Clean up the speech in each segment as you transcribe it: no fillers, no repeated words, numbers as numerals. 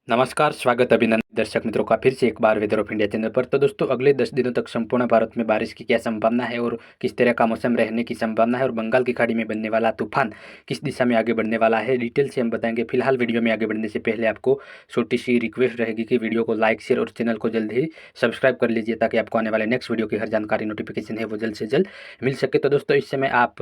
नमस्कार, स्वागत अभिनंदन दर्शक मित्रों का फिर से एक बार वेदर ऑफ इंडिया चैनल पर। तो दोस्तों, अगले 10 दिनों तक संपूर्ण भारत में बारिश की क्या संभावना है और किस तरह का मौसम रहने की संभावना है और बंगाल की खाड़ी में बनने वाला तूफान किस दिशा में आगे बढ़ने वाला है, डिटेल से हम बताएंगे। फिलहाल वीडियो में आगे बढ़ने से पहले आपको छोटी सी रिक्वेस्ट रहेगी कि वीडियो को लाइक, शेयर और चैनल को जल्द ही सब्सक्राइब कर लीजिए ताकि आपको आने वाले नेक्स्ट वीडियो की हर जानकारी नोटिफिकेशन है वो जल्द से जल्द मिल सके। तो दोस्तों, इस समय आप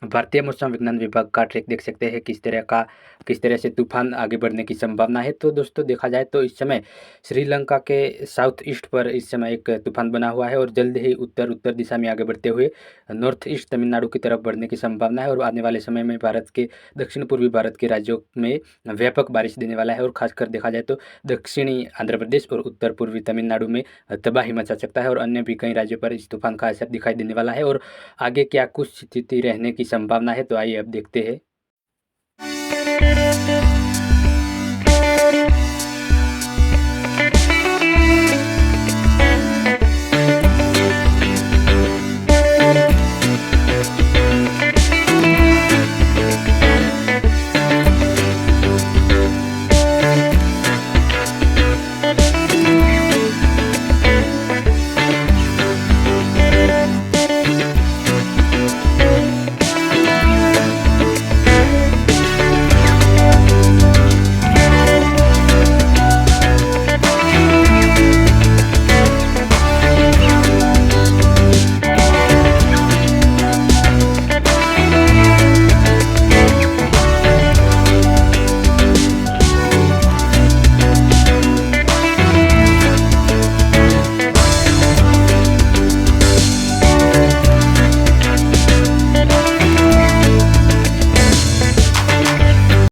भारतीय मौसम विज्ञान विभाग का ट्रैक देख सकते हैं किस तरह से तूफान आगे बढ़ने की संभावना है। तो दोस्तों, देखा जाए तो इस समय श्रीलंका के साउथ ईस्ट पर इस समय एक तूफान बना हुआ है और जल्द ही उत्तर उत्तर दिशा में आगे बढ़ते हुए नॉर्थ ईस्ट तमिलनाडु की तरफ बढ़ने की संभावना है और आने वाले समय में भारत के दक्षिण पूर्वी भारत के राज्यों में व्यापक बारिश देने वाला है और खासकर देखा जाए तो दक्षिणी आंध्र प्रदेश और उत्तर पूर्वी तमिलनाडु में तबाही मचा सकता है और अन्य भी कई राज्यों पर इस तूफान का असर दिखाई देने वाला है। और आगे क्या कुछ स्थिति रहने की संभावना है, तो आइए अब देखते हैं।